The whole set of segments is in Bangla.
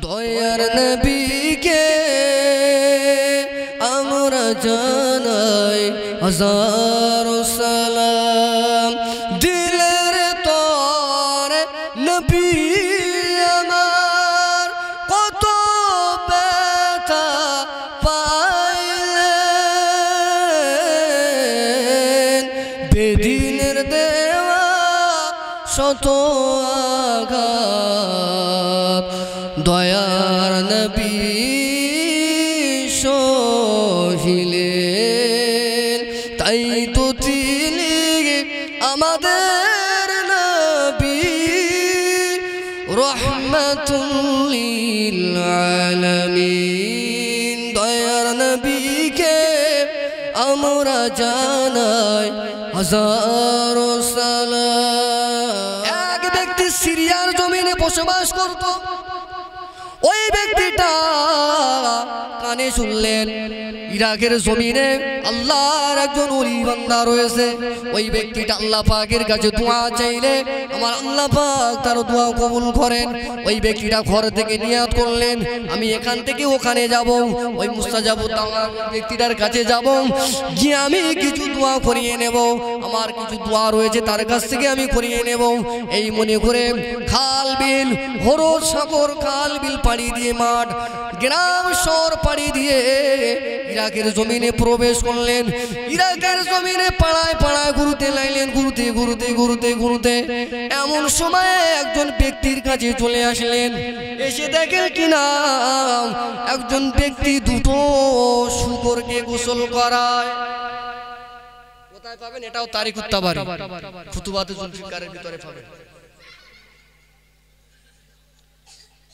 দয়ার নবীকে আমরা জানাই হাজারো সালাম। দিলের তরে নবী আমার কত ব্যথা পাইলেন, বেদিনের দেওয়া শত আঘাত দয়ার নবী সহিলেন। তাই তো তিনি আমাদের নবী রহমাতুল লিল আলামিন। দয়ার নবীকে আমরা জানাই হাজারো সালাম। এক ব্যক্তি সিরিয়ার জমিনে বসবাস করত। ওই ব্যক্তিটা কানে শুনলেন ইরাকের জমিনে আল্লাহর একজন ওলি বান্দা রয়েছে। ওই ব্যক্তিটা আল্লাহ পাকের কাছে দোয়া চাইলে আমার আল্লাহ পাক তার দোয়া কবুল করেন। ওই ব্যক্তিটা ঘর থেকে নিয়াত করলেন আমি এখান থেকে ওখানে যাব, ওই মুস্তাজাবুদ দাওয়া ব্যক্তিটার কাছে যাব, গিয়ে আমি কিছু দোয়া করিয়ে নেব, আমার কিছু দোয়া রয়েছে তার কাছ থেকে আমি করিয়ে নেব। এই মনে করে খাল বিল হরদ সাগর খাল বিল পাড়ি দিয়ে মাঠ গ্রাম শহর পাড়ি দিয়ে ইরাকের জমিনে প্রবেশ করলেন। ইরাকের জমিনে পাড়ায় পাড়ায় ঘুরতে লাগলেন, ঘুরতে ঘুরতে ঘুরতে ঘুরতে এমন সময় একজন ব্যক্তির কাছে চলে আসলেন। এসে দেখেন কিনা একজন ব্যক্তি দুটো শূকরকে গোসল করায়। কোথায় পাবেন? এটাও তারিখ উত্তাবারি খুতুবাতে জুলফিকারের ভিতরে পাবেন।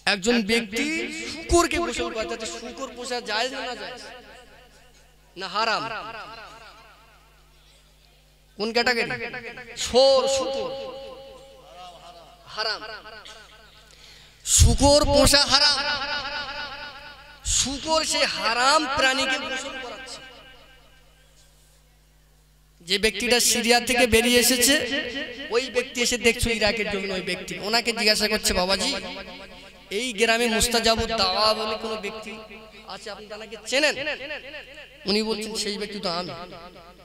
একজন ব্যক্তি শূকরকে গোসল করাতে, শূকর পোষা জায়েজ না জায়েজ না হারাম? কোন ক্যাটাগরি? শূকর হারাম। শূকর পোষা হারাম। শূকর সে হারাম প্রাণীকে গোসল করাচ্ছে। যে ব্যক্তিটা সিরিয়া থেকে বেরিয়ে এসেছে ওই ব্যক্তি এসে দেখছো ইরাকের জন্য, ওই ব্যক্তি ওনাকে জিজ্ঞাসা করছে বাবাজি এই গ্রামে মুস্তাজাবুদ দাওয়া বলে কোনো ব্যক্তি আছে, আপনি তাকে চেনেন? উনি বলছেন সেই ব্যক্তি তো আমি।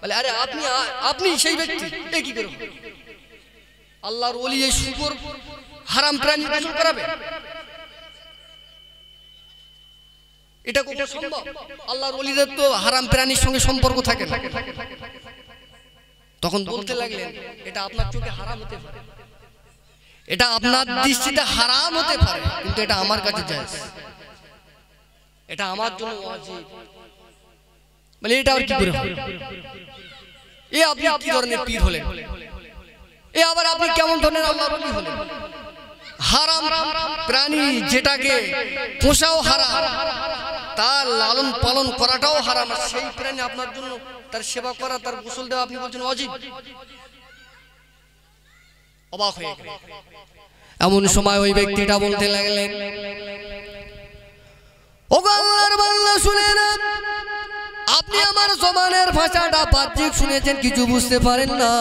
বলে আরে আপনি সেই ব্যক্তি? এ কি করে আল্লাহর ওলি এই শূকর হারাম প্রাণী গোসল করাবে? এটা কত সম্ভব? আল্লাহর ওলিদের তো হারাম প্রাণীর সঙ্গে সম্পর্ক থাকে না। তখন বলতে লাগলেন এটা আপনার চোখে হারাম হতে পারে, এটা আপনার দৃষ্টিতে হারাম হতে পারে, কিন্তু এটা আমার কাছে জায়েজ, এটা আমার জন্য ওয়াজিব। বলে এটা আর কি করে হবে? এ আপনি কি ধরনের পীর হলেন? এ আবার আপনি কেমন ধরনের আল্লাহর ওলি হলেন? হারাম প্রাণী যেটাকে পোষাও হারাম, তার লালন পালন করাটাও হারাম, সেই প্রাণী আপনার জন্য তার সেবা করা তার গোসল দেওয়া আপনি বলছেন ওয়াজিব। অবাক হয়ে গেলেন। এমন সময় ওই ব্যক্তিটা বলতে লাগলেন ওগো আল্লাহর বান্দা শুনেন, আপনি আমার জবানের ভাষাটা বাহ্যিক শুনেছেন, কিছু বুঝতে পারেন না।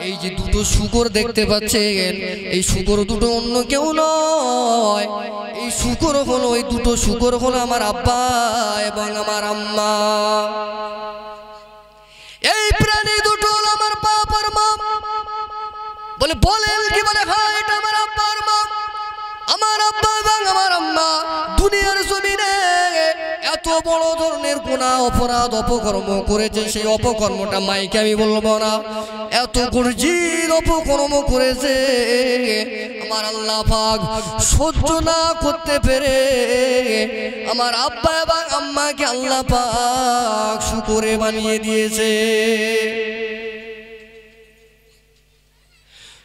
এই যে দুটো শূকর দেখতে পাচ্ছেন, এই শূকর দুটো অন্য কেউ নয়, এই শূকর হলো, এই দুটো শূকর হলো আমার আব্বা এবং আমার আম্মা। এই প্রাণী দুটো হলো আমার বাপ আর মা। বলে বলেন কি? বলে হ্যাঁ এটা আমার আব্বা আর মা। আমার আব্বা এবং আমার আম্মা দুনিয়ার জমিনে এত বড় ধরনের গুনাহ অপরাধ অপকর্ম করেছে, সেই অপকর্মটা মাইকে আমি বলবো না, এত গর্জিত অপকর্ম করেছে আমার আল্লাহ পাক সহ্য না করতে পেরে আমার আব্বা এবং আম্মাকে আল্লাহ পাক শূকরে বানিয়ে দিয়েছে।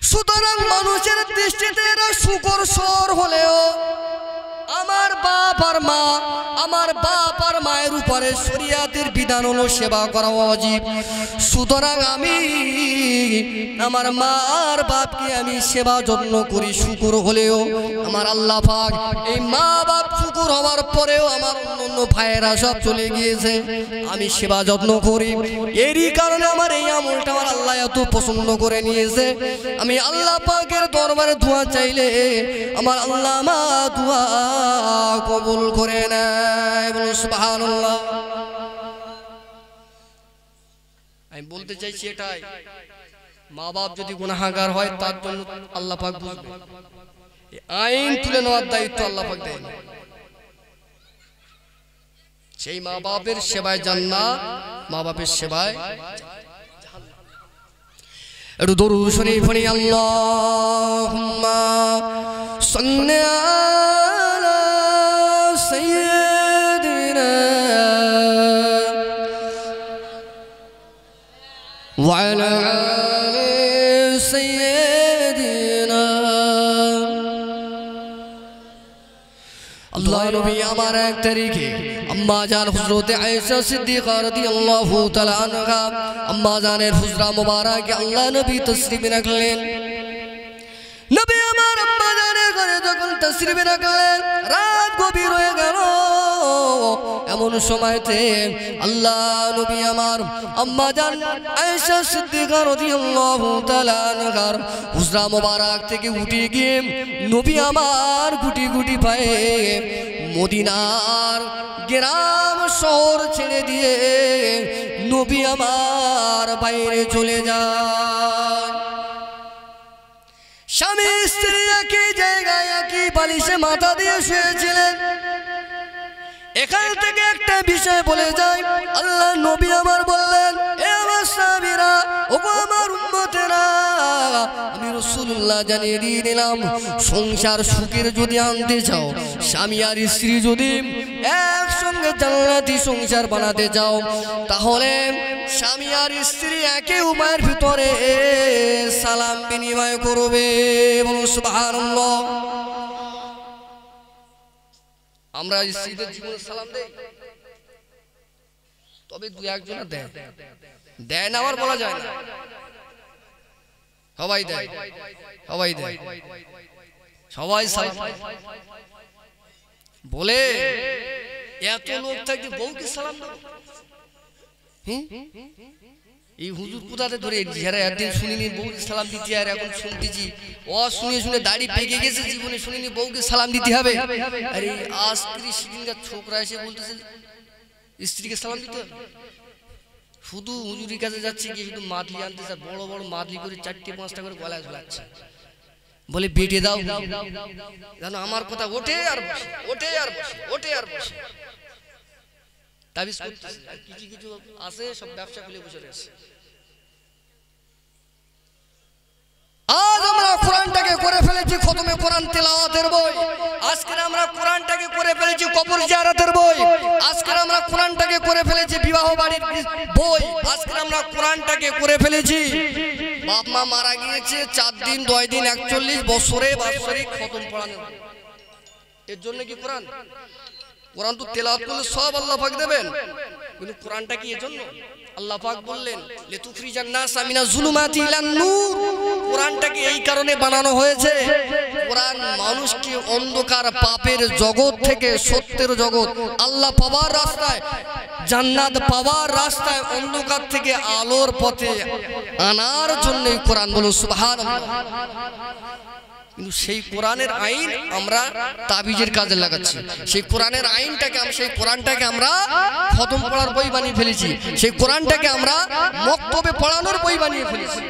সুতরাং মানুষের দৃষ্টিতে এরা শূকর সর হলেও আমার বাপ আর মা আমার বাপ আর মায়ের উপরে শরিয়াতের বিধান হলো সেবা করা ওয়াজিব। সুতরাং আমি আমার মা আর বাপকে আমি সেবা যত্ন করি। শুকর হলেও আমার আল্লাহ পাক এই মা বাপ শুকর হওয়ার পরেও আমার অন্য ভাইয়েরা সব চলে গিয়েছে, আমি সেবা যত্ন করি। এরই কারণে আমার এই আমলটা আমার আল্লাহ এত পছন্দ করে নিয়েছে। আমি আল্লাহ পাকের দরবারে দোয়া চাইলে আমার আল্লাহ মা দোয়া কবুল করে নেয়। বলুন সুবহানাল্লাহ। আমি বলতে চাইছি এটাই, মা বাপ যদি গুনাহগার হয় তার জন্য আল্লাহ পাক বুঝবে, আইন তুলে নেওয়ার দায়িত্ব আল্লাহ পাক দেন। সেই মা বাপের সেবায় জান্নাত, মা বাপের সেবায় একটু দরুদ শরীফ পড়ি। আল্লাহুম্মা সাল্লি আলা সাইয়্যিদিনা ওয়া আলা আলি সাইয়্যিদিনা। আল্লাহ নবী আমার 1 তারিখে আম্মা জান হযরত আয়েশা সিদ্দিকা রাদিয়াল্লাহু তাআলা আনহা আম্মা জানের হুজরা মুবারকে আল্লাহ নবী তাশরীফ রাখলেন। নবী আমার আম্মা জানের ঘরে যখন তাশরীফ রাখলেন, রাত গভীর হয়ে গেল। এমন সময়তে আল্লাহ নবী আমার আম্মা জান আয়েশা সিদ্দিকা রাদিয়াল্লাহু তাআলা আনহার হুজরা মুবারক থেকে উঠে গিয়ে নবী আমার গুটি গুটি পায়ে মদিনার গ্রাম শহর ছেড়ে দিয়ে নবী আমার বাইরে চলে যায়। স্বামী স্ত্রী একই জায়গায় একই বালিশে মাথা দিয়ে শুয়েছিলেন। এখান থেকে একটা বিষয় বলে যায়, আল্লাহ নবী আমার বললেন, এ আমার সাহাবীরা, ওগো আমার উম্মতেরা, আমি রাসূলুল্লাহ জানিয়ে দিয়ে দিলাম, সংসার সুখের যদি আনতে চাও, স্বামী আর স্ত্রী যদি একসঙ্গে জান্নাতি সংসার বানাতে চাও, তাহলে স্বামী আর স্ত্রী একে উভয়ের ভিতরে সালাম বিনিময় করবে। বলুন সুবহানাল্লাহ। আমরা স্ত্রীদের জীবনে সালাম দেই, তবে দু একজনা দেয় না, আবার বলা যায় না। সবাই দেয়, সবাই দেয়, সবাই সালাম বলে। এত লোক থাকতে বউকে সালাম দেব? এই হুজুর কোথাতে ধরে যারা একদিন শুনিনি বউকে সালাম দিতে, আর এখন শুনতেছি ও শুনে শুনে দাড়ি পেকে গেছে, জীবনে শুনিনি বউকে সালাম দিতে হবে। আর এই আজকের সেদিনকার ছোকরা এসে বলতেছে স্ত্রীকে সালাম দিতে হবে। শুধু হুজুরির কাছে যাচ্ছে গিয়ে শুধু মাদলি আনতেছে, বড় বড় মাদলি করে 4টে 5টা করে গলায় ঝোলাচ্ছে, বলে বেটে দাও। জানো আমার কথা ওঠে আর বসে, ওঠে আর বসে, ওঠে আর বসে, তাবিজ করতেছে। আর কিছু কিছু আছে সব ব্যবসা খুলে বসে রয়েছে। আজ আমরা কোরআনটাকে করে ফেলেছি খতমে কোরআন তেলাওয়াতের বই, আজকে আমরা কোরআনটাকে করে ফেলেছি কবর জিয়ারতের বই, আজকে আমরা কোরআনটাকে করে ফেলেছি বিবাহ বাড়ির বই, আজকে আমরা কোরআনটাকে করে ফেলেছি বাপ মা মারা গিয়েছে 4 দিন 10 দিন 41 বছরে বাৎসরিক খতম পড়ানো। এর জন্য কি কোরআন? কোরআন তো তেলাওয়াত করলে সব আল্লাহ পাক দেবেন, কিন্তু কোরআনটা কি এর জন্য? আল্লাহ পাক বললেন লিতুখরিজান নাসা মিনাজ যুলুমাতি ইলান নূর। কোরআনটাকে এই কারণে বানানো হয়েছে, কোরআন মানুষকে অন্ধকার পাপের জগৎ থেকে সত্যের জগৎ, আল্লাহ পাওয়ার রাস্তায়, জান্নাত পাওয়ার রাস্তায়, অন্ধকার থেকে আলোর পথে আনার জন্য কোরআন। বলুন সুবহানাল্লাহ। কিন্তু সেই কোরআনের আইন আমরা তাবিজের কাজে লাগাচ্ছি, সেই কোরআনের আইনটাকে সেই কোরআনটাকে আমরা খতম পড়ার বই বানিয়ে ফেলেছি, সেই কোরআনটাকে আমরা মক্তবে পড়ানোর বই বানিয়ে ফেলেছি।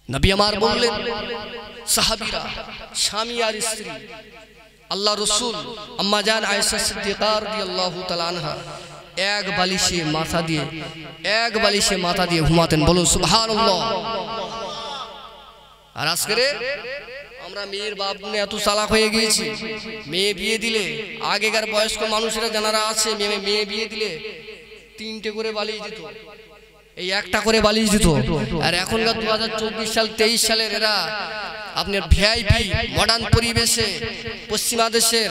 নবী আমার বললেন সাহাবীরা, স্বামী আর স্ত্রী, আল্লাহ রাসূল আম্মা জান আয়েশা সিদ্দিকা রাদিয়াল্লাহু তাআলা আনহা এক বালিশে মাথা দিয়ে ঘুমাতেন। বলুন সুবহানাল্লাহ। আর আজকে আমরা মেয়ের বাপ গুনে এত চালাক হয়ে গিয়েছি, মেয়ে বিয়ে দিলে, আগেকার বয়স্ক মানুষেরা যারা আছে মেয়ে বিয়ে দিলে 3টে করে বালিশ দিত, এই একটা করে বালিশ দিত। আর এখনকার 2024 সাল 23 সালের এরা আপনার ভিআইপি মডার্ন পরিবেশে পশ্চিমা দেশের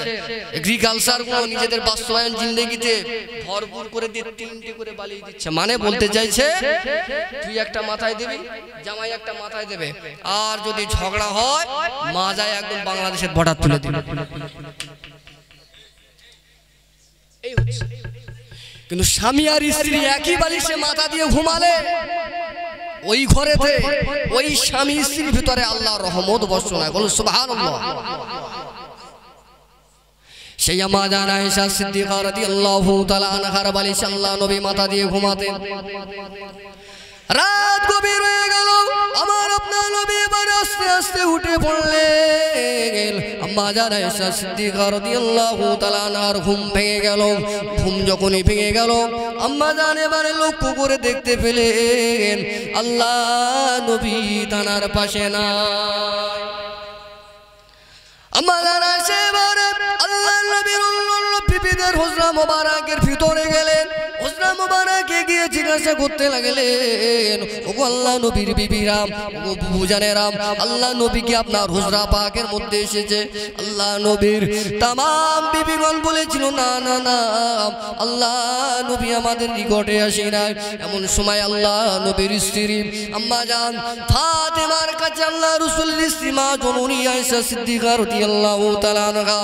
এগ্রিকালচারগুলো নিজেদের বাস্তবায়ন জিন্দেগিতে ভরপুর করে দিয়ে 3টে করে বালিয়ে দিচ্ছে। মানে বলতে চাইছে তুই একটা মাথায় দিবি, জামাই একটা মাথায় দেবে, আর যদি ঝগড়া হয় মাজায় একদম বাংলাদেশের বর্ডার তুলে দিবে। এই হচ্ছে। কিন্তু স্বামী আর স্ত্রী একই বালিশে মাথা দিয়ে ঘুমালে ওই ঘরেতে ওই স্বামী স্ত্রীর ভিতরে আল্লাহর রহমত বর্ষণ হয়। বলুন সুবহানাল্লাহ। সেই মা জান আয়েশা সিদ্দিকা রাদিয়াল্লাহু তাআলা আনহার বালিশে আল্লাহ নবী মাথা দিয়ে ঘুমাতেন। রাত গভীর হয়ে গেল, আমার আপনার নবী এবার আস্তে আস্তে উঠে পড়লেন। আম্মা জান আয়েশা সিদ্দিকা রাদিয়াল্লাহু তাআলা আনহার ঘুম ভেঙে গেল। ঘুম যখনই ভেঙে গেল, আম্মা জান এবারে লক্ষ্য করে দেখতে পেলেন আল্লাহ নবী তানার পাশে নাই। আম্মা জান আয়েশা এবারে আল্লাহ নবীর বিবিদের হুজরা মোবারকের ভিতরে গেলেন। হুজরা মোবারকে গিয়ে জিজ্ঞাসা করতে লাগলেন, ওগো আল্লাহ নবীর বিবিরা, ওগো বুবুজানেরা, আল্লাহ নবী কি আপনার হুজরা পাকের মধ্যে এসেছে? আল্লাহ নবীর তামাম বিবিগণ বলেছিল না না না, আল্লাহ নবী আমাদের নিকটে আসে নাই। এমন সময় আল্লাহ নবীর স্ত্রী আম্মা জান ফাতেমার কাছে আল্লাহ রাসূলের স্ত্রী মা জননী আয়েশা সিদ্দিকা রাদিয়াল্লাহু তাআলা আনহা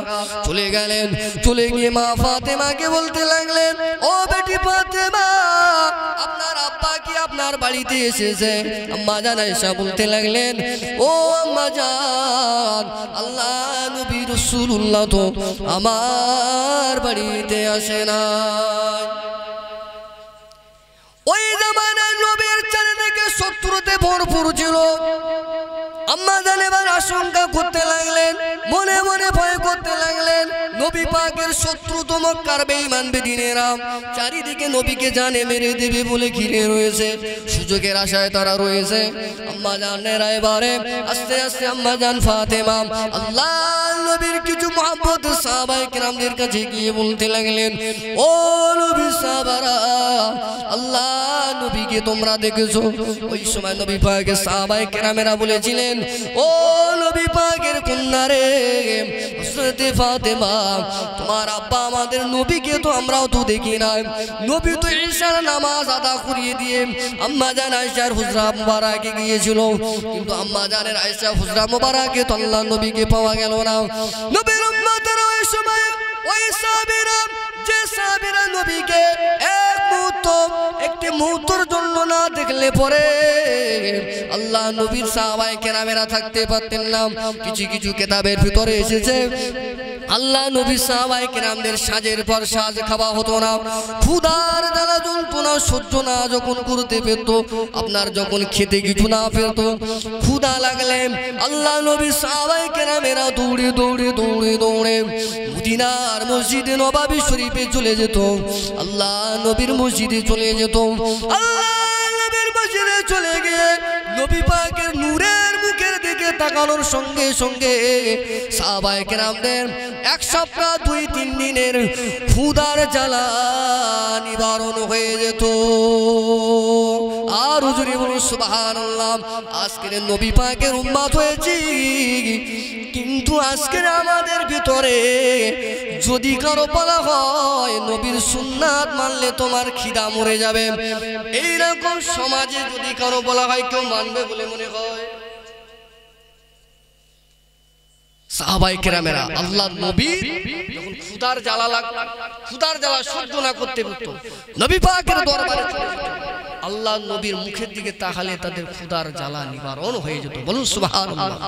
চলে গেলেন। চলে গিয়ে মা ফাতেমাকে বলতে লাগলেন, ও বেটি ফাতেমা, আপনার আব্বা কি আপনার বাড়িতে এসেছে? আম্মা জান আয়েশা বলতে লাগলেন, ও আম্মা জান, আল্লাহ নবী রাসূলুল্লাহ তো আমার বাড়িতে আসে না। ওই জামানায় নবীর চারিদিকে শত্রুতে ভরপুর ছিল। আম্মা জান এবার আশঙ্কা করতে লাগলেন, মনে মনে ভয় করতে লাগলেন, নবী পাকের শত্রু তো মক্কার বেঈমান বেদিনেরা চারিদিকে নবীকে জানে মেরে দেবে বলে ঘিরে রয়েছে, সুযোগের আশায় তারা রয়েছে। আম্মা জানেরা এবারে আস্তে আস্তে আম্মা জান ফাতেমা আল্লাহ নবীর কিছু মুহাব্বত সাহাবায়ে কেরামদের কাছে গিয়ে বলতে লাগলেন, ও নবী সাহাবারা, আল্লাহ নবীকে তোমরা দেখেছো? ওই সময় নবী পাকের সাহাবায়ে কেরামেরা বলেছিলেন, ও নবী পাকের কন্যা রে হযরত ফাতেমা, তোমার আব্বা আমাদের নবীকে তো আমরাও তো দেখি নাই। নবী তো ঈশার নামাজ আদা করিয়ে দিয়ে আম্মা জান আয়েশার হুজরা মুবারাকে গিয়েছিল, কিন্তু আম্মা জানের আয়েশা হুজরা মুবারাকে তো আল্লাহ নবীকে পাওয়া গেল না। নবীর উম্মতেরা ওই সময় ওই সাহাবীরা, যে সাহাবীরা নবীকে একটি মুহূর্তের জন্য না দেখলে পরে আল্লাহ নবীর সাহাবায়ে কেরামেরা থাকতে পারতেন না। কিছু কিছু কিতাবের ভিতরে এসেছে আল্লাহ নবী সাহাবায়ে কেরামদের সাজের পর সাজ খাওয়া হতো না। ক্ষুধার জ্বালা যন্ত্রণা সহ্য না যখন করতে পেত, আপনার যখন খেতে কিছু না পেত, ক্ষুধা লাগলে আল্লাহ নবী সাহাবায়ে কেরামেরা দৌড়ে দৌড়ে দৌড়ে দৌড়ে মদিনার মসজিদে নববী শরীফে চলে যেত। আল্লাহ নবীর মসজিদে চলে যেত। আল্লাহ নবীর মসজিদে চলে গিয়ে নবী পাকের নূরের মুখের দিকে তাকানোর সঙ্গে সঙ্গে সাহাবায়ে কেরামদের এক সপ্তাহ 2-3 দিনের ক্ষুধার জ্বালা নিবারণ হয়ে যেত। আর হুজুরে বলুন সুবহানাল্লাহ। আজকের নবী পাকের উম্মত হয়েছি, কিন্তু আজকের আমাদের ভিতরে যদি কারো বলা হয় নবীর সুন্নাত মানলে তোমার খিদা মরে যাবে, এইরকম সমাজে যদি কারো বলা হয় কেউ মানবে বলে মনে হয়? সাহাবায়ে কেরামেরা আল্লাহ নবী যখন ক্ষুধার জ্বালা সহ্য না করতে পারতো, নবী পাকের দরবারে চলে যেত। আল্লাহ নবীর মুখের দিকে তাকালে তাদের ক্ষুধার জ্বালা নিবারণ হয়ে যেত। বলুন সুবহানাল্লাহ।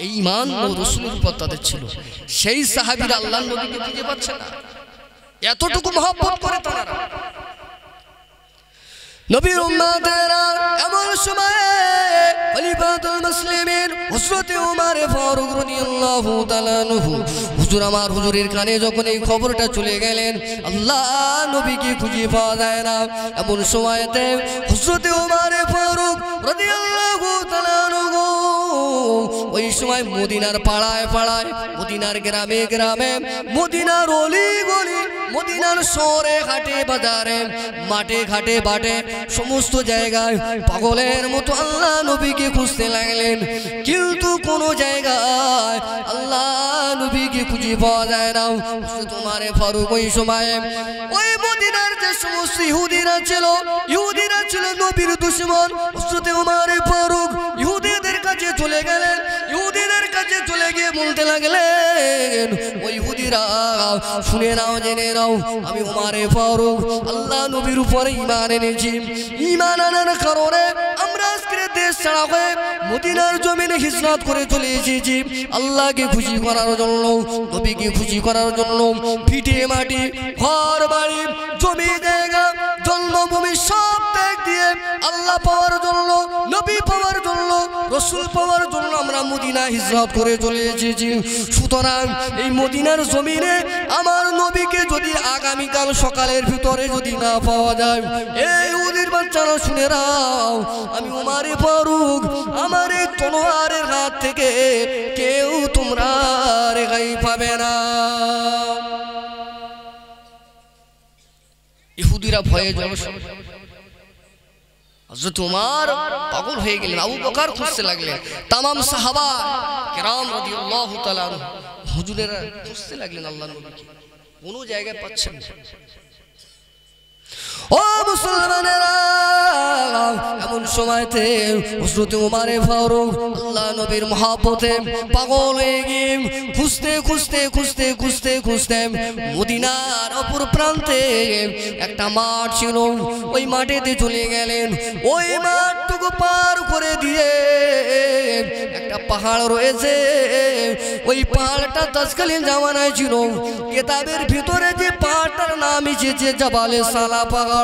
এই ঈমান ও রাসূলের উপর তাদের ছিল। সেই সাহাবীরা আল্লাহ নবীকে খুঁজে পাচ্ছে না, এতটুকু মহব্বত করে তারা। নবীর উম্মতেরা এমন সময়ে খলিফাতুল মুসলিমিন হযরত ওমর ফারুক রাদিয়াল্লাহু তাআলা আনহু হুজুর আমার হুজুরের কানে যখন এই খবরটা চলে গেলেন আল্লাহ নবীকে খুঁজে পাওয়া যায় না, এমন সময়তে হযরত ওমর ফারুক রাদিয়াল্লাহু তাআলা আনহু ওই সময় মদিনার পাড়ায় পাড়ায়, মদিনার গ্রামে গ্রামে, মদিনার অলি গলি মদিনার শহরে ঘাটে বাজারে মাঠে ঘাটে বাটে সমস্ত জায়গায় পাগলের মতো আল্লাহ নবীকে খুঁজতে লাগলেন, কিন্তু কোন জায়গায় আল্লাহ নবীকে খুঁজে পাওয়া যায় না। তোমার ফারুক ওই সময় ওই মদিনার যে সমস্ত ইহুদিরা ছিল নবীর দুশমন, হযরত ওমর ফারুক ইহুদিদের কাছে চলে গেলেন। ইহুদিদের কাছে চলে গিয়ে বলতে লাগলেন, ওই ইহুদিরা শুনে নাও জেনে নাও, আমি ওমর ফারুক আল্লাহ নবীর উপরে ঈমান এনেছি। ঈমান আনার কারণে আমরা আজকে দেশ ছাড়া হয়ে মদিনার জমিনে হিজরত করে চলে এসেছি আল্লাহকে খুশি করার জন্য, নবীকে খুশি করার জন্য। ভিটে মাটি ঘর বাড়ি জমি জায়গা জন্মভূমি সব ত্যাগ দিয়ে আল্লাহ পাওয়ার জন্য, নবী পাওয়ার জন্য, রাসূল পাওয়ার জন্য আমরা মদিনা হিজরত করে চলে এসেছি। সুতরাং এই মদিনার জমিনে আমার নবীকে যদি আগামীকাল সকালের ভিতরে যদি না পাওয়া যায়, এই ইহুদির বাচ্চারা শুনে নাও, আমি ওমর ফারুক আমার এই তলোয়ারের হাত থেকে কেউ তোমরা রেহাই পাবে না। ইহুদিরা ভয়ে জড়সড়, হযরত ওমর পাগল হয়ে গেলেন, আবু বকর খুঁজতে লাগলেন, तमाम সাহাবা কিরাম রাদিয়াল্লাহু তাআলা হুজুরেরা খুঁজতে লাগলেন আল্লাহর নবীকে, কোনো জায়গায় পাচ্ছেন না। ও মুসলমানেরা, এমন সময়তে হযরত ওমর ফারুক আল্লাহ নবীর মহব্বতে পাগল হয়ে গিয়ে খুঁজতে খুঁজতে খুঁজতে খুঁজতে খুঁজতে মদিনার অপর প্রান্তে একটা মাঠ ছিল, ওই মাঠেতে চলে গেলেন। ওই মাঠটুকু পার করে দিয়ে একটা পাহাড় রয়েছে, ওই পাহাড়টা তৎকালীন জামানায় ছিল, কিতাবের ভিতরে যে পাহাড়টার নাম এসেছে জাবালে সালা পাহাড়।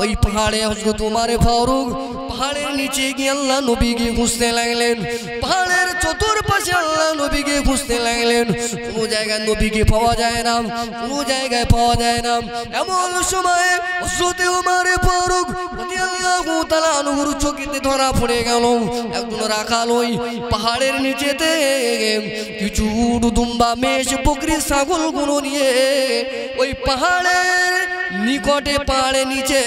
ওই পাহাড়ে হযরত ওমর ফারুক পাহাড়ের নিচে গিয়ে আল্লাহ নবীকে খুঁজতে লাগলেন, পাহাড়ের চতুর্পাশে আল্লাহ নবীকে খুঁজতে লাগলেন। কোনো জায়গায় নবীকে পাওয়া যায় না, কোনো জায়গায় পাওয়া যায় না। এমন সময় হযরত ওমর ফারুক রাদিয়াল্লাহু তাআলা আনহুর চোখেতে ধরা পড়ে গেল, একজন রাখাল ওই পাহাড়ের নিচেতে কিছু দুম্বা মেষ বকরি ছাগলগুলো নিয়ে ওই পাহাড়ের নিকটে পাহাড়ের নিচে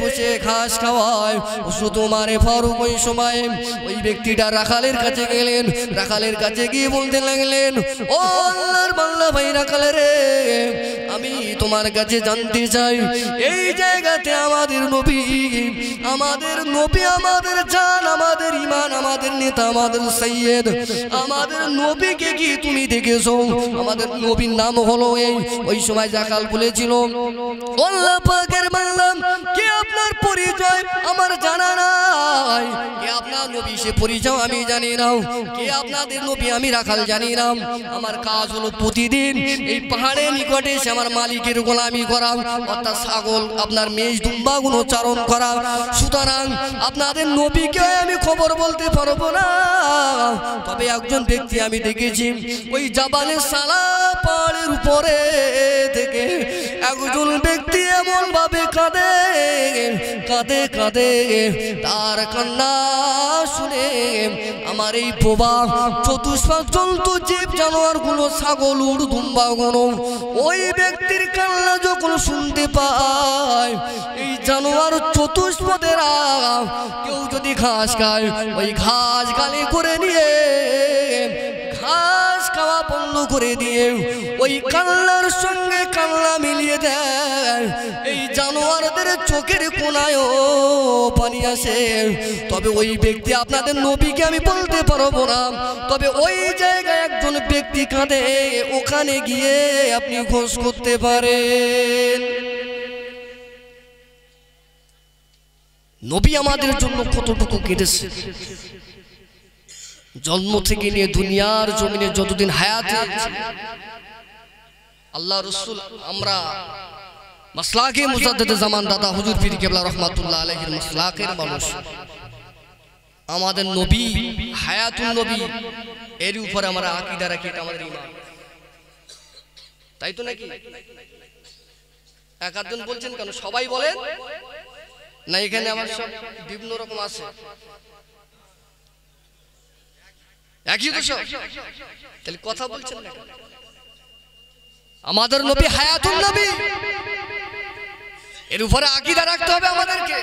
বসে ঘাস খাওয়ায়। হযরত ওমর ফারুক ওই সময় ওই ব্যক্তিটা রাখালের কাছে গেলেন, রাখালের কাছে গিয়ে বলতে লাগলেন, ও আল্লাহর বান্দা ভাই রাখাল রে, আমি তোমার কাছে জানতে চাই, এই জায়গাতে আমাদের নবী আমাদের জান, আমাদের ঈমান, আমাদের নেতা, আমাদের সৈয়দ, আমাদের নবীকে কি তুমি দেখেছো? আমাদের নবীর নাম হলো এই। ওই সময় রাখাল বলেছিল, আল্লাহ পাকের বান্দা, কি আপনার পরিচয় আমার জানা নাই, কে আপনার নবী সে পরিচয় আমি জানি না, কে আপনাদের নবী আমি রাখাল জানি না। আমার কাজ হলো প্রতিদিন এই পাহাড়ের নিকটে এসে আমার মালিকের গোলামি করা, অর্থাৎ ছাগল আপনার মেষ দুম্বা গুলো চারণ করা। সুতরাং আপনাদের নবীকে আমি খবর বলতে পারবো না, তবে একজন ব্যক্তি আমি দেখেছি ওই জাবালে সালা পাহাড়ের উপরে থেকে একজন ব্যক্তি এমন ভাবে কাঁদে কাঁদে কাঁদে, তার কান্না শুনে আমার এই প্রভা চতুষ্পাদ জন্তু জীব জানোয়ার গুলো, ছাগল উট দুম্বা গুলো, ওই ব্যক্তির কান্না যখন শুনতে পায়, এই জানোয়ার চতুষ্পদেরা কেউ যদি ঘাস খায়, ওই ঘাস গালে করে নিয়ে ঘাস খাওয়া বন্ধ করে দিয়ে ওই কান্নার সঙ্গে কান্না মিলিয়ে দেয়, এই জানোয়ারদের চোখের কোনায়ও পানি আসে। তবে ওই ব্যক্তি আপনাদের নবীকে আমি বলতে পারবো না, তবে ওই জায়গায় একজন ব্যক্তি কাঁদে, ওখানে গিয়ে আপনি খোঁজ করতে পারেন। নবী আমাদের জন্য কতটুকু কেঁদেছে, জন্ম থেকে নিয়ে দুনিয়ার জমিনে যতদিন হায়াতে আল্লাহ রাসূল, আমরা মাসলাকে মুজাদ্দিদ জামান দাদা হুজুর পীর কেবলা রহমাতুল্লাহ আলাইহির মাসলাকের মানুষ, আমাদের নবী হায়াতুন নবী, এর উপরে আমরা আকীদা রাখি, আমাদের ঈমান, তাই তো নাকি? একজন বলছেন কেন, সবাই বলেন না, এখানে আমার সব বিভিন্ন রকম আছে, একই তো সব, তাহলে কথা বলছেন না? আমাদের নবী হায়াতুন নবী, এর উপরে আকীদা রাখতে হবে আমাদেরকে।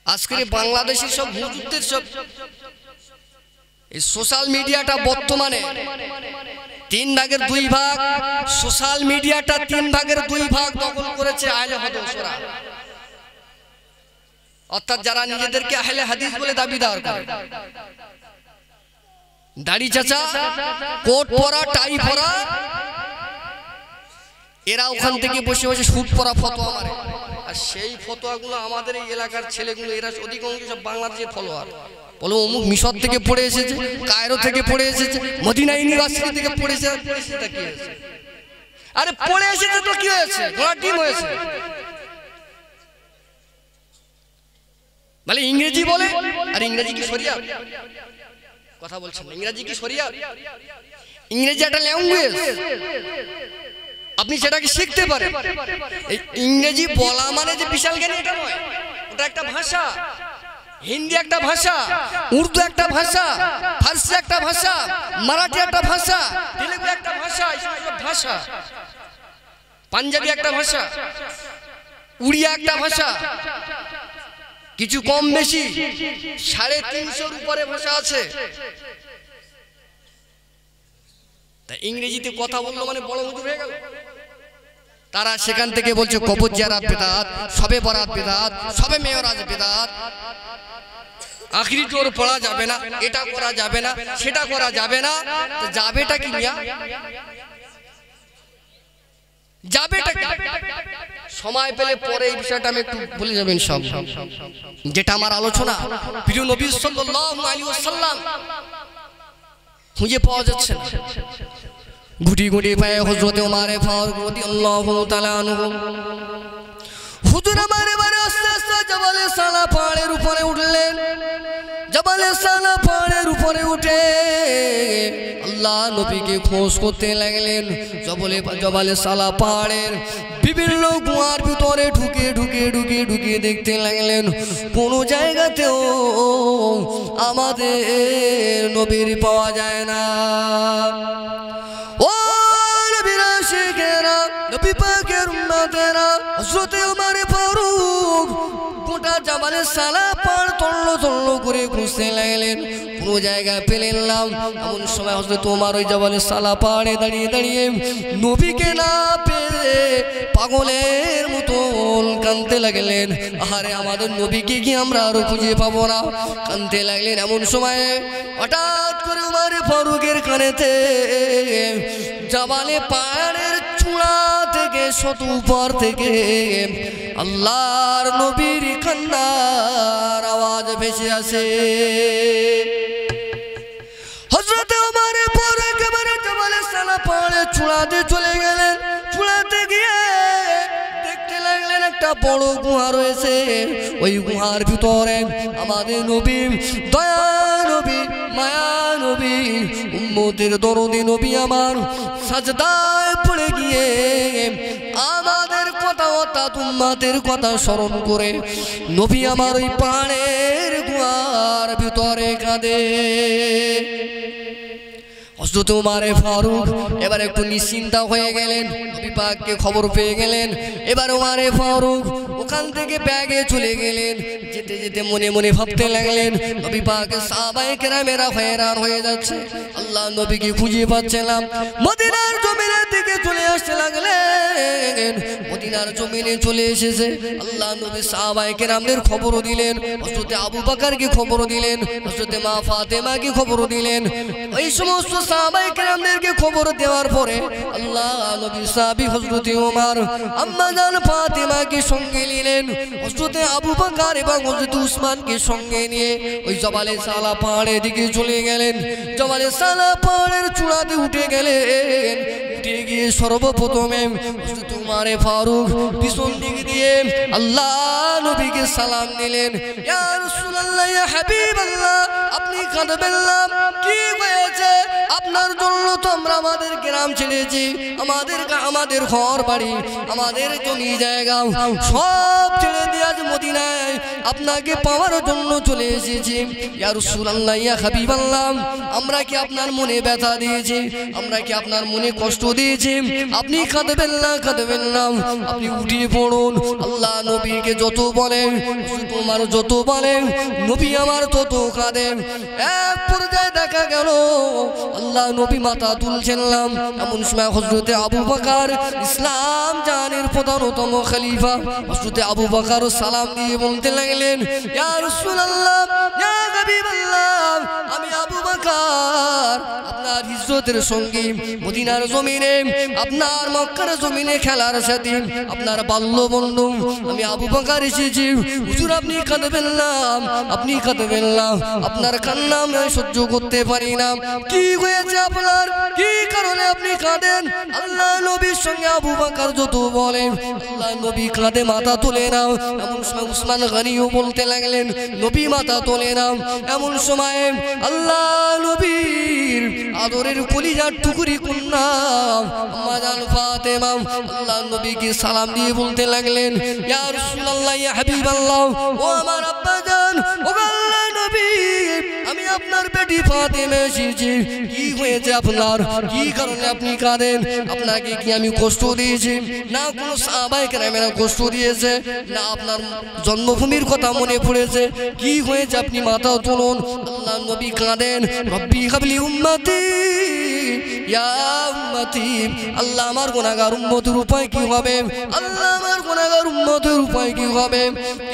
আজকের বাংলাদেশের সব হুজুরদের সব এই সোশ্যাল মিডিয়াটা বর্তমানে 3 ভাগের 2 ভাগ, সোশ্যাল মিডিয়াটা 3 ভাগের 2 ভাগ দখল করেছে আহলে হাদিসরা, অর্থাৎ যারা নিজেদেরকে আহলে হাদিস বলে দাবিদার করে। দাড়ি চাচা, কোট পরা, টাই পরা, এরা ওখান থেকে বসে বসে শুট পরা ফতোয়া মারে। আর সেই ফতোয়াগুলো আমাদের এই এলাকার ছেলেগুলো, এরা অধিকাংশ সব বাংলাদেশের ফলোয়ার, বলো অমুক মিশর থেকে পড়ে এসেছে, কায়রো থেকে পড়ে এসেছে, মদিনা ইউনিভার্সিটি থেকে পড়ে এসেছে। কি হয়েছে? আরে পড়ে এসেছে তো কি হয়েছে? ঘোড়া ডিম হয়েছে। মানে ইংরেজি বলে, আর ইংরেজি কি শরিয়াত? কথা বলছেন না, ইংরেজি কি শরিয়াত? ইংরেজি একটা ল্যাঙ্গুয়েজ, আপনি সেটাকে শিখতে পারেন। এই ইংরেজি বলা মানে যে বিশাল জ্ঞানী এটা নয়, ওটা একটা ভাষা। হিন্দি একটা ভাষা, উর্দু একটা ভাষা, ফার্সি একটা ভাষা, মারাঠি একটা ভাষা, তেলেগু একটা ভাষা, এইসব ভাষা, পাঞ্জাবি একটা ভাষা, উড়িয়া একটা ভাষা, কিছু কম বেশি 350-র উপরে ভাষা আছে। তা ইংরেজিতে কথা বললো মানে বড় হুজুর হয়ে গেল। তারা সেখান থেকে বলছে কবর জিয়ারত বিদআত, শবে বরাত বিদআত, শবে মেরাজ বিদআত, আখিরি টোর পড়া যাবে না, এটা করা যাবে না, সেটা করা যাবে না। তো যাবেটা কি নিয়া? যাবেটা কি? সময় পেলে পরে এই বিষয়টা আমি একটু বলে যাব ইনশাআল্লাহ। যেটা আমার আলোচনা প্রিয় নবী সাল্লাল্লাহু আলাইহি ওয়াসাল্লাম খুঁজে পাওয়া যাচ্ছে না। গুটি গুটি পায়ে হযরত ওমর ফারুক রাদিয়াল্লাহু তাআলা আনহু হুজুর আমারে বারে আস্তে আস্তে জবালে সালা পাহাড়ের উপরে উঠলেন। জবালে সালা পাহাড়ের উপরে উঠে আল্লাহ নবীকে খোঁজ করতে লাগলেন। জবালে সালা পাহাড়ের বিভিন্ন গুহার ভিতরে ঢুকে ঢুকে ঢুকে ঢুকে দেখতে লাগলেন, কোন জায়গাতেও আমাদের নবীর পাওয়া যায় না। ও নবীর আশিকেরা, নবী পাকের উম্মতেরা, হযরত ওমর ফারুক গোটা জবালে সালা পাহাড় তল্ল তল্ল করে খুঁজতে লাগলেন, কোনো জায়গা পেলেন না। এমন সময় হযরত ওমর ওই জবালে সালা পাহাড়ে দাঁড়িয়ে দাঁড়িয়ে নবীকে না পেয়ে পাগলের মতো কাঁদতে লাগলেন। আরে আমাদের নবীকে কি আমরা আরো খুঁজে পাবো না? কাঁদতে লাগলেন। এমন সময় হঠাৎ করে ওমর ফারুকের কানেতে জবালে পাহাড়ের চূড়া থেকে শত উপর থেকে আল্লাহর নবীর কান্নার আওয়াজ ভেসে আসে। হযরত ওমর ফারুক এবারে জবালে সালা পাহাড়ের চূড়াতে চলে গেলেন। চূড়াতে গিয়ে দেখতে লাগলেন একটা বড় গুহা রয়েছে। ওই গুহার ভিতরে আমাদের নবী, দয়া নবী, মায়া নবী, উম্মতের দরদি নবী আমার সাজদায় পড়ে গিয়ে আমাদের কথা অর্থাৎ উম্মতের কথা স্মরণ করে নবী আমার ওই পাহাড়ের গুহার ভিতরে কাঁদে। হযরত ওমর ফারুক এবার একটু নিশ্চিন্তা হয়ে গেলেন, নবী পাককে খবর পেয়ে গেলেন। এবার ওমর ফারুক ওখান থেকে ব্যাগে চলে গেলেন। যেতে যেতে মনে মনে ভাবতে লাগলেন, নবী পাক সাহাবায়ে কেরামেরা হয়রান হয়ে যাচ্ছে, আল্লাহ নবীকে খুঁজে পাচ্ছে না। মদিনার জমিনের দিকে চলে আসতে লাগলেন। মদিনার জমিনে চলে এসেছে। আল্লাহ নবী সাহাবায়ে কেরামদের খবরও দিলেন, হযরত আবু বকরকে খবরও দিলেন, হযরত মা ফাতেমাকে খবরও দিলেন। এই সমস্ত সাহাবায়ে কেরামদেরকে খবর দেওয়ার পরে আল্লাহ নবী সাহাবী হযরত ওমর আম্মা জান ফাতেমাকে সঙ্গে নিলেন, হযরত আবু বকর এবং হযরত উসমানকে সঙ্গে নিয়ে ওই জবালে সালা পাহাড়ের দিকে চলে গেলেন। জবালে সালা পাহাড়ের চূড়াতে উঠে গেলেন। উঠে গিয়ে সর্বপ্রথমে হযরত ওমর ফারুক পিছন দিক দিয়ে আল্লাহ নবীকে সালাম দিলেন। ইয়া রাসূলুল্লাহ, ইয়া হাবিবাল্লাহ, আপনি কাঁদবেন না, কি হয়েছে? আপনার জন্য তো আমরা আমাদের গ্রাম ছেড়েছি, আমাদের ঘর বাড়ি, আমাদের জমি জায়গা সব ছেড়ে দিয়ে আজ মদিনায় আপনাকে পাওয়ার জন্য চলে এসেছি। ইয়া রাসূলুল্লাহ, ইয়া হাবিবাল্লাহ, আমরা কি আপনার মনে ব্যথা দিয়েছি? আমরা কি আপনার মনে কষ্ট দিয়েছি? আপনি কাঁদবেন না, কাঁদবেন না, আপনি উঠিয়ে পড়ুন। আল্লাহ নবীকে যত বলেন, তোমার যত বলেন, নবী আমার তত কাঁদেন। এক পর্যায়ে দেখা গেল আল্লাহ নবী মাথা তুলছেন না, এমন সময় হযরতে আবু বকর, ইসলাম জানের প্রধানতম খলিফা হযরতে আবু বকর সালাম দিয়ে বলতে লাগলেন, ইয়া রাসূলুল্লাহ, ইয়া হাবিবাল্লাহ, আমি আবু বকর আপনার হিজরতের সঙ্গী, মদিনার জমিনে আপনার মক্কার জমিনে খেলার সাথী, আপনার বাল্য বন্ধু আমি আবু বকর এসেছি। হুজুর আপনি কাঁদবেন না, আপনি কাঁদবেন না, আপনার কান্না আমি সহ্য করতে পারি না। কি হয়েছে আপনার? কি কারণে আপনি কাঁদেন? আল্লাহ নবীর সঙ্গে আবু বকর যত বলেন, আল্লাহ নবী কাঁদে, মাথা তোলে না। এমন সময় উসমান গনিও বলতে লাগলেন, নবী মাথা তোলে না। এমন সময় আল্লাহ নবীর আদরের কলিজার টুকরি কন্যা আম্মা জান ফাতেমা আল্লাহ নবীকে সালাম দিয়ে বলতে লাগলেন, ইয়া রাসূলুল্লাহ, ইয়া হাবিবাল্লাহ, ও আমার আব্বা জান, ও আল্লাহ নবী, আমি আপনার বেটি ফাতেমা এসেছি। কি হয়েছে আপনার? কি কারণে আপনি কাঁদেন? আপনাকে কি আমি কষ্ট দিয়েছি? না কোনো সাহাবায়ে কেরামেরা কষ্ট দিয়েছে, না আপনার জন্মভূমির কথা মনে পড়েছে? কি হয়েছে? আপনি মাথা তুলুন। আল্লাহ নবী কাঁদেন, রব্বি হাবলি উম্মতি ইয়া উম্মতি, আল্লাহ আমার গুনাহগার উম্মতের উপায় কি হবে? আল্লাহ আমার গুনাহগার উম্মতের উপায় কি হবে?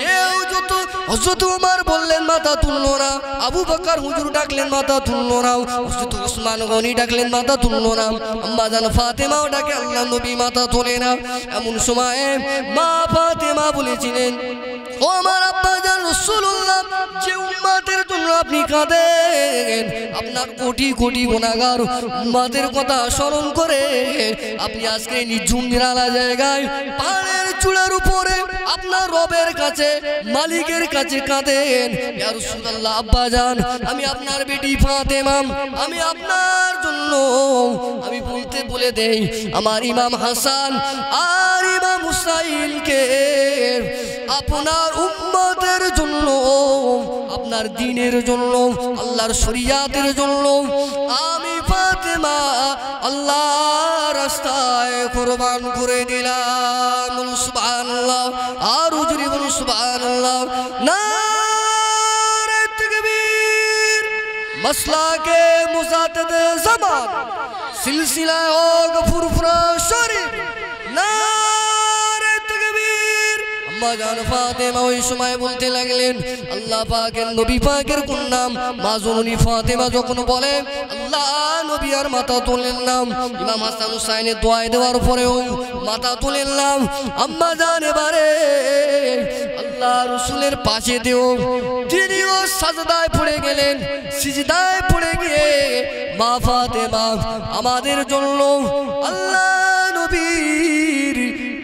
কেউ যত হযরত ওমর বললেন মাথা তুললো না, আবু বকর হুজুর ডাকলেন মাথা তুললো না, হযরত উসমান গনি ডাকলেন মাথা তুললো না, আম্মা জান ফাতেমাও ডাকে, আল্লাহ নবী মাথা তোলে না। এমন সময়ে মা ফাতেমা বলেছিলেন, ও আমার আব্বা জান রাসূলুল্লাহ, যে উম্মতের জন্য আপনি কাঁদেন, আপনার কোটি কোটি গুনাহগার উম্মতের কথা স্মরণ করে আপনি আজকে নিঝুম নিরালা জায়গায় পাহাড়ের চূড়ার উপরে আপনার রবের কাছে, মালিকের কাছে কাঁদেন। ইয়া রাসূলুল্লাহ, আব্বা জান, আমি আপনার বেটি ফাতেমা, আমি আপনার জন্য আমি বলে দেই, আমার ইমাম হাসান আর ইমাম হুসাইনকে আপনার উম্মতের জন্য, আপনার দ্বীনের জন্য, আল্লাহর শরিয়াতের জন্য আমি ফাতেমা আল্লাহর রাস্তায় কুরবান করে দিলাম। সুবহানাল্লাহ, আর জোরে বলুন সুবহানাল্লাহ। নারে তাকবীর, মাসলাকে মুজাদ্দিদ জামান, সিলসিলা ও গফুরপুরা শরীফ, নারে তাকবীর। আম্মা জান ফাতেমা ওই সময় বলতে লাগলেন, আল্লাহ পাকের নবী পাকের কন্যা মা জননী ফাতেমা যখন বলে, আল্লাহ নবী আর মাথা তোলেন না। ইমাম হাসান হুসাইনের দোয়া দেওয়ার পরেও মাথা তোলেন না। আম্মা জান এবারে আল্লাহ রাসূলের পাশে দেও, তিনিও সাজদায় পড়ে গেলেন। সিজদায় পড়ে গিয়ে মা ফাতেমা আমাদের জন্য আল্লাহ নবীর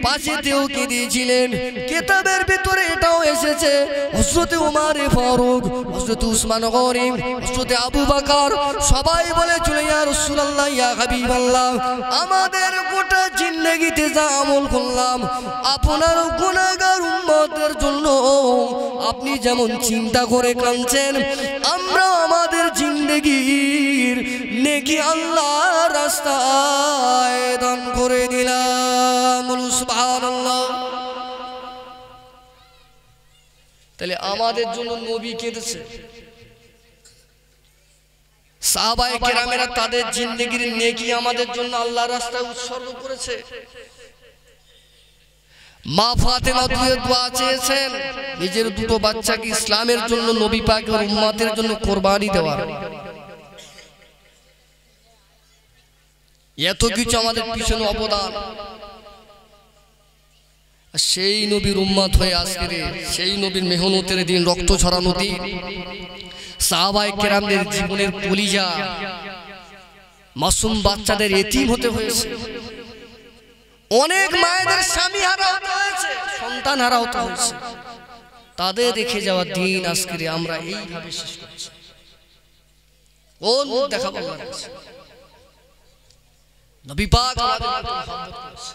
পাশেতেও কেঁদেছিলেন। কিতাবের ভিতরে এটাও এসেছে, হযরত ওমর ফারুক, হযরত উসমান গনি, হযরত আবু বকর সবাই বলেছিল, ইয়া রাসূলুল্লাহ, ইয়া হাবিবাল্লাহ, আমাদের গোটা জিন্দেগিতে যা আমল করলাম আপনার গুনাহগার উম্মতের জন্য আপনি যেমন চিন্তা করে কাঁদছেন, আমরা আমাদের জিন্দেগির নেকি আল্লাহর রাস্তায় দান করে দিলাম। সুবহানাল্লাহ। তাহলে আমাদের জন্য নবী কেঁদেছে, সাহাবায়ে কেরামেরা তাদের জিন্দেগির নেকি আমাদের জন্য আল্লাহর রাস্তায় উৎসর্গ করেছে। মা ফাতেমা দোয়া চেয়েছেন নিজের দুটো বাচ্চাকে ইসলামের জন্য, নবী পাকের উম্মতের জন্য কোরবানি দেওয়ার। এত কিছু আমাদের পিছনে অবদান। সেই নবীর উম্মত হয়ে আজকে সেই নবীর মেহনতের দিন, রক্ত ঝরানো দিন, সাহাবায়ে কেরামদের জীবনের কলিজা মাসুম বাচ্চাদের এতিম হতে হয়েছে, অনেক মায়েদের স্বামী হারা হতে হয়েছে, সন্তান হারা হতে হয়েছে। তাদের রেখে যাওয়া দিন আজকে আমরা এইভাবে শেষ করছি। কোন দেখাবো? নবী পাক আমাদের মহব্বত করেছে,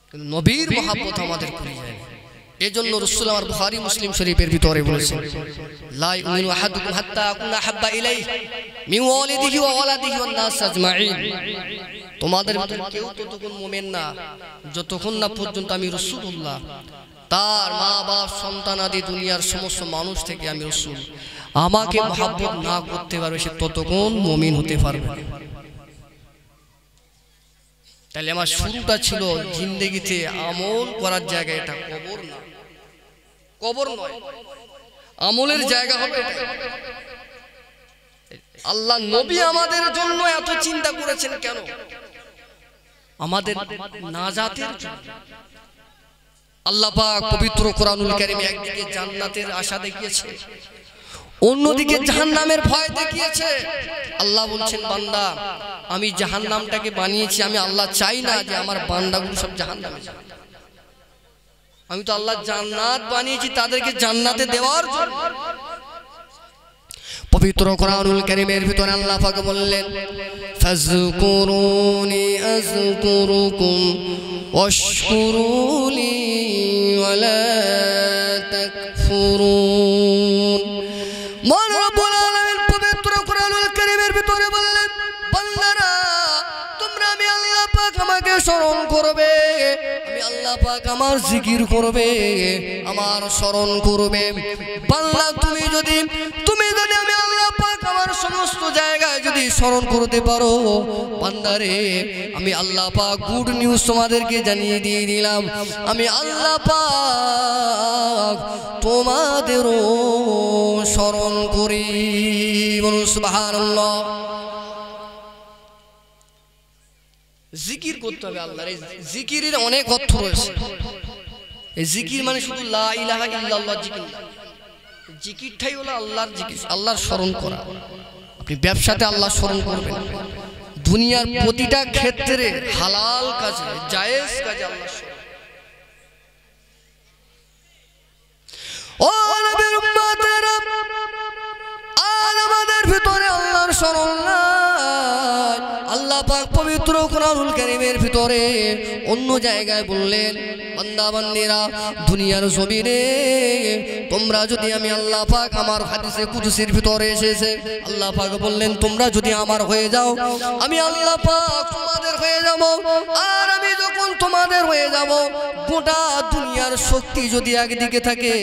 কিন্তু নবীর মহব্বত আমাদের করে যায় না। এজন্য রাসূল আমার বুখারী মুসলিম শরীফের ভিতরে বলেছেন, লা ইউমিনু আহাদুকুম হাত্তা আকুনা হাব্বা ইলাইহি মিন ওয়ালিদিহি ওয়া ওয়ালাদিহি ওয়ান নাস আজমাইন। তোমাদের ভিতরে কেউ ততক্ষণ মুমিন না যতক্ষণ না পর্যন্ত আমি রাসূলুল্লাহ, তার মা বাপ সন্তান আদি দুনিয়ার সমস্ত মানুষ থেকে আমি রাসূল আমাকে মহব্বত না করতে পারবে, সে ততক্ষণ মুমিন হতে পারবে না। তাহলে আমার শুরুটা ছিল জিন্দেগিতে আমল করার জায়গা, এটা কবর না, কবর নয়, আমলের জায়গা হবে এটা। আল্লাহ নবী আমাদের জন্য এত চিন্তা করেছেন কেন? আমাদের নাজাতের জন্য। আল্লাহ পাক পবিত্র কোরআনুল কারীমে একদিকে জান্নাতের আশা দেখিয়েছে, অন্যদিকে জাহান্নামের ভয় দেখিয়েছে। আল্লাহ বলছেন, বান্দা আমি জাহান্নামটাকে বানিয়েছি, আমি আল্লাহ চাই না যে আমার বান্দাগুলো সব জাহান্নামে যাবে। আমি তো আল্লাহ জান্নাত বানিয়েছি তাদেরকে জান্নাতে দেওয়ার জন্য। পবিত্র কোরআনুল কারীমের ভিতরে আল্লাহ পাক বললেন, ফাযকুরুনি আযকুরুকুম ওয়াশকুরুলি ওয়ালা তাকফুরুন। মহান রব্বুল আলামিন পবিত্র কোরআনুল কারীমের ভিতরে বললেন, বান্দারা তোমরা আমি আল্লাহ পাক আমাকে স্মরণ করবে, আমি আল্লাহ পাক আমার জিকির করবে, আমার স্মরণ করবে। বান্দা তুমি যদি আমি আল্লাহ পাক আমার সমস্ত জায়গায় যদি স্মরণ করতে পারো, বান্দারে আমি আল্লাহ পাক গুড নিউজ তোমাদেরকে জানিয়ে দিয়ে দিলাম, আমি আল্লাহ পাক তোমাদেরও স্মরণ করি। বলুন সুবহানাল্লাহ। জিকির করতে হবে আল্লাহর। এই জিকিরের অনেক অর্থ রয়েছে। এই জিকির মানে শুধু লা ইলাহা ইল্লাল্লাহ জিকির না, জিকিরটাই হলো আল্লাহর জিকির, আল্লাহর স্মরণ করা। আপনি ব্যবসাতে আল্লাহ স্মরণ করবেন, দুনিয়ার প্রতিটা ক্ষেত্রে হালাল কাজে জায়েজ কাজে আল্লাহ স্মরণ। ও নবীর উম্মতেরা, আজ আমাদের ভিতরে আল্লাহর স্মরণ নাই। আল্লাহ পাক পবিত্র কোরআনুল কারীমের ভিতরে অন্য জায়গায় বললেন, বান্দা বান্দিরা দুনিয়ার জমিনে তোমরা যদি আমি আল্লাহ পাক, আমার হাদিসে কুদসির ভিতরে এসেছে আল্লাহ পাক বললেন, তোমরা যদি আমার হয়ে যাও আমি আল্লাহ পাক তোমাদের হয়ে যাব। আর আমি যখন তোমাদের হয়ে যাব, গোটা দুনিয়ার শক্তি যদি একদিকে থাকে,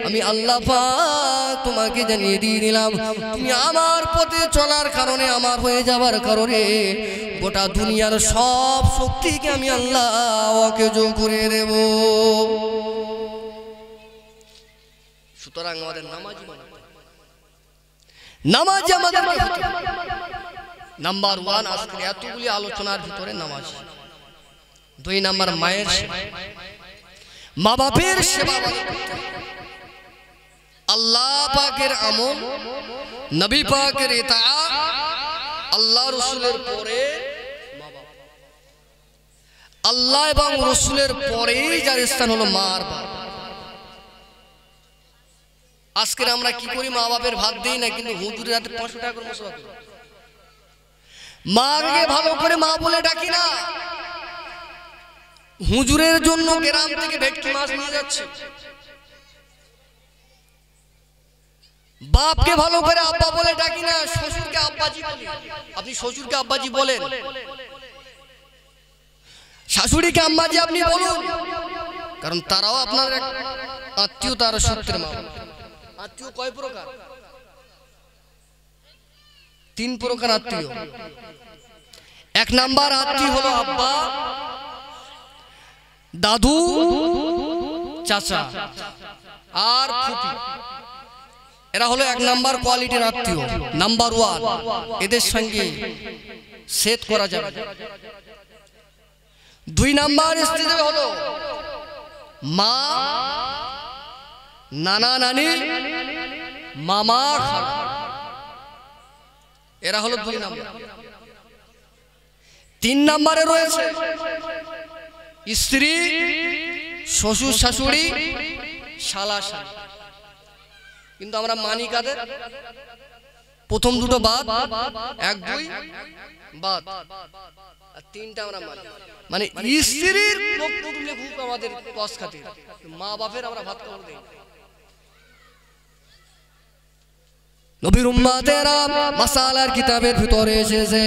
আমি আল্লাহ পাক তোমাকে জানিয়ে দিয়ে দিলাম, তুমি আমার পথে চলার কারণে, আমার হয়ে যাবার কারণে গোটা দুনিয়ার সব শক্তিকে আমি আল্লাহ অকেজ করে দেব। সুতরাং আমাদের নামাজি আমাদের নাম্বার 1 আজকের এতগুলি আলোচনার ভিতরে নামাজ। 2 নাম্বার মায়ের সেবা, মা বাপের সেবা, আল্লাহ পাকের আমল, নবী পাকের ইতাআত, আল্লাহ রাসূলের পরে মা বাবা। আল্লাহ এবং রাসূলের পরেই যার স্থান হলো মা আর বাবা। আজকে আমরা কি করি, মা বাপের ভাত দেই না, কিন্তু হুজুরের হাতে 500 টাকা করে মশলা করি। মাকে ভালো করে মা বলে ডাকি না, হুজুরের জন্য গ্রাম থেকে ভেটকি মাছ নিয়ে যাচ্ছে। বাপকে ভালো করে আব্বা বলে ডাকি না, শ্বশুরকে আব্বাজি বলি। আপনি শ্বশুরকে আব্বাজি বলেন, শাশুড়িকে আম্মাজি আপনি বলুন, কারণ তারাও আপনার এক আত্মীয়, তার সূত্রের মা। আত্মীয় কয় প্রকার? 3 প্রকার আত্মীয়। 1 নাম্বার আত্মীয় হলো আব্বা, দাদু, চাচা আর ফুপি। এরা হলো 1 নাম্বার কোয়ালিটির আত্মীয়, নাম্বার 1। এদের সঙ্গে সেট করা যাবে। 2 নাম্বার স্ত্রী হলো মা, নানা নানি, মামা, খালা। এরা হলো 2 নাম্বার। 3 নাম্বারে রয়েছে স্ত্রী, শ্বশুর শাশুড়ি, শালা শালি। কিন্তু আমরা মানি কাদের? প্রথম দুটো বাদ, 1 2 বাদ। আর তিনটা আমরা মানি। মানে স্ত্রীর লোক তুললে খুব আমাদের কষ্ট খাতির, মা বাপের আমরা ভাত খাবার দেই। নবীর উম্মতেরা মাসালার কিতাবের ভিতরে এসেছে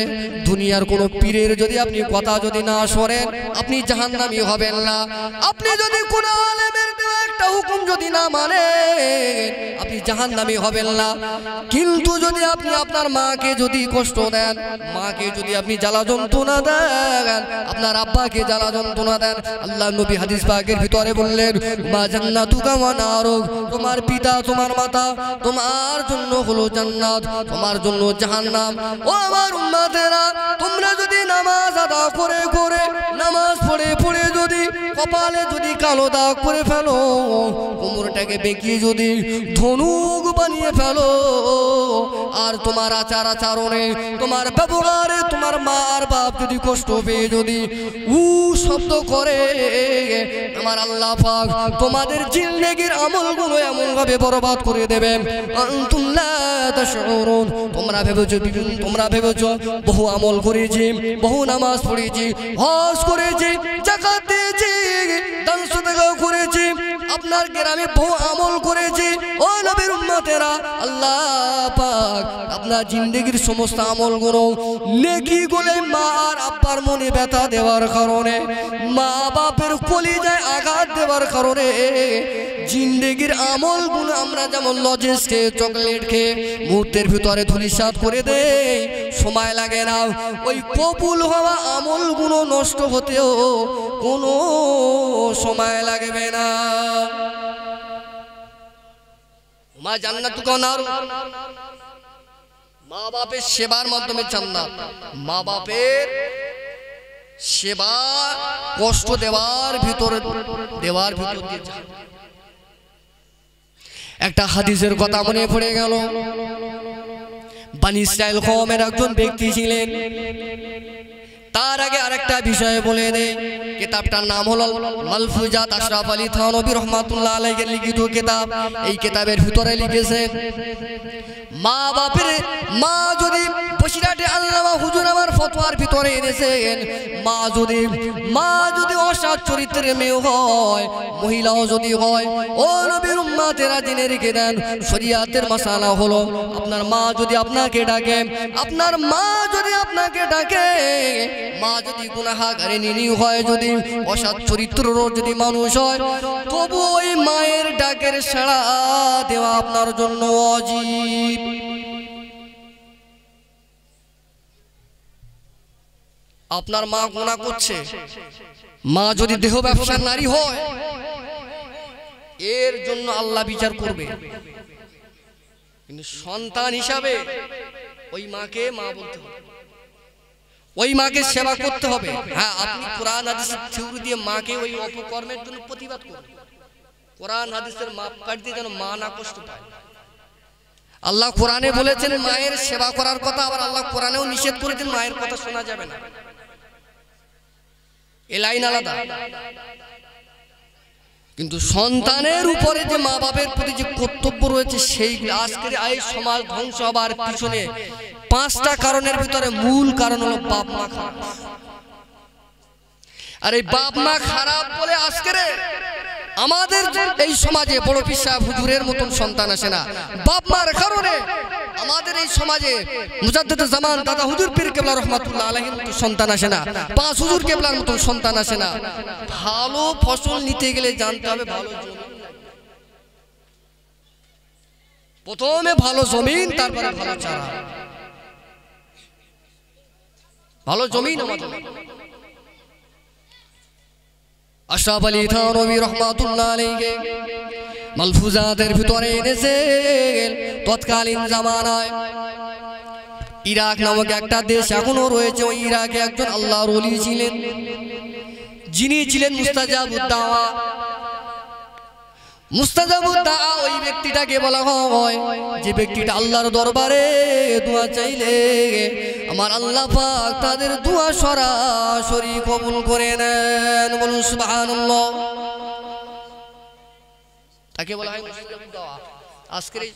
দুনিয়ার কোন পীরের যদি আপনি কথা যদি না শোনেন আপনি জাহান্নামী হবেন না। আপনি যদি কোন আলেমের দেওয়া একটা হুকুম যদি না মানেন আপনি জাহান্নামী হবেন না। কিন্তু যদি আপনি আপনার মাকে যদি কষ্ট দেন, মাকে যদি আপনি জ্বালা যন্ত্রণা দেন, আপনার আব্বাকে জ্বালা যন্ত্রণা দেন, আল্লাহ নবী হাদিস পাকের ভিতরে বললেন মা জান্নাতুকা ওয়া নারুক, তোমার পিতা তোমার মাতা তোমার জন্য হলো জান্নাত, তোমার জন্য জাহান্নাম। ও আমার উম্মতেরা, তোমরা যদি নামাজ আদা করে করে নামাজ পড়ে পড়ে যদি কপালে যদি কালো দাগ করে ফেলো, কোমরটাকে বেঁকিয়ে যদি ধনুক বানিয়ে ফেলো, আর তোমার আচার আচরণে তোমার ব্যবহারে তোমার মা আর বাপ যদি কষ্ট পেয়ে যদি শব্দ করে, আমার আল্লাহ পাক তোমাদের জিন্দেগির আমলগুলো এমন ভাবে বরবাদ করে দেবে আনতুম লা তাশউরুন। তোমরা ভেবেছো বহু আমল করেছি, বহু নামাজ পড়েছি, হজ করেছি, যাকাত দিয়েছি, দান সদকা করেছি, আপনার গ্রামে বহু আমল করেছি। ও নবীর উম্মতেরা, আল্লাহ পাক আপনার জিন্দেগির সমস্ত আমলগুলো নেকি গুলো মা আর আব্বার মনে ব্যথা দেওয়ার কারণে, মা বাপের কলিজায় আঘাত দেওয়ার কারণে জিন্দেগির আমলগুলো আমরা যেমন লজেন্স খেয়ে চকলেট খেয়ে মুহূর্তের ভিতরে ধূলিসাৎ করে দেই, সময় লাগে না। ওই কবুল হওয়া আমলগুলো নষ্ট হতেও কোনো সময় লাগবে না। মা জান্নাতুকা ওয়া নারুক, মা বাপের সেবার মাধ্যমে জান্নাত। মা বাপের সেবা কষ্ট দেওয়ার ভিতরে দিয়ে একটা হাদিসের কথা মনে পড়ে গেল। বনী ইসরাইল কওমের একজন ব্যক্তি ছিলেন। তার আগে আরেকটা বিষয় বলে দেই, কিতাবটার নাম হলো মালফুজাত আশরাফ আলী থানভী রহমাতুল্লাহ আলাইহির লিখিত কিতাব। এই কিতাবের ভিতরে লিখেছেন মা বাপের মা যদি বসিরাটে আল্লামা হুজুর আমার ফতোয়ার ভিতরে এনেছেন, মা যদি অসৎ চরিত্রের মেয়ে হয়, মহিলাও যদি হয়, ও নবীর উম্মতেরা জেনে রেখে দেন শরীয়তের মাসালা হলো আপনার মা যদি আপনাকে ডাকে, আপনার মা যদি আপনাকে ডাকে, মা যদি গুনাহগারে নিরীহ হয়, যদি অসৎ চরিত্রের যদি মানুষ হয়, তবু ওই মায়ের ডাকের সাড়া দেওয়া আপনার জন্য ওয়াজিব। আপনার মা গুনাহ করছে, মা যদি দেহ ব্যবসার নারী হয়, এর জন্য আল্লাহ বিচার করবে। কিন্তু সন্তান হিসাবে ওই মাকে মা বলতে হবে, ওই মাকে সেবা করতে হবে। হ্যাঁ, আপনি কোরআন হাদিসের থিওরি দিয়ে মাকে ওই অপকর্মের জন্য প্রতিবাদ করবেন। কোরআন হাদিসের মাপকাঠি দিয়ে যেন মা না কষ্ট পায়। আল্লাহ কোরআনে বলেছেন মায়ের সেবা করার কথা, আবার আল্লাহ কোরআনেও নিষেধ করেছেন মায়ের কথা শোনা যাবে না। এ লাইন আলাদা। কিন্তু সন্তানের উপরে যে মা বাপের প্রতি যে কর্তব্য রয়েছে, সেই আজকের এই সমাজ ধ্বংস হবার পিছনে 5টা কারণের ভিতরে মূল কারণ হলো বাপ মা খারাপ। আর এই বাপ মা খারাপ বলে আজকের আমাদের এই সমাজে বড় পীর সাহেব হুজুরের মতন সন্তান আসে না। বাপ মার কারণে আমাদের এই সমাজে মুজাদ্দিদুল জামান দাদা হুজুর পীর কেবলা রহমাতুল্লাহ আলাইহির মতন সন্তান আসে না, 5 হুজুর কেবলার মতন সন্তান আসে না। ভালো ফসল নিতে গেলে জানতে হবে ভালো জমি, প্রথমে ভালো জমিন, তারপরে ভালো চারা। ভালো জমিন আমাদের আশরাফ আলী থানভী রহমাতুল্লাহ আলাইহি মালফুজাতের ভিতরে এনেছেন। তৎকালীন জামানায় ইরাক নামক একটা দেশ এখনো রয়েছে, ওই ইরাকে একজন আল্লাহর ওলি ছিলেন, যিনি ছিলেন মুস্তাজাবুদ দাওয়া। মুস্তাজাবুদ দাওয়া ওই ব্যক্তিটাকে বলা হয় যে ব্যক্তিটা আল্লাহর দরবারে দোয়া চাইলে আমার আল্লাহ পাক তাদের দোয়া সরাসরি কবুল করে নেন। বলুন সুবহানাল্লাহ। তাকে বলা হয় মুস্তাজাবুদ দাওয়া। আজকের এই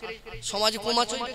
সমাজে কমা চলছে।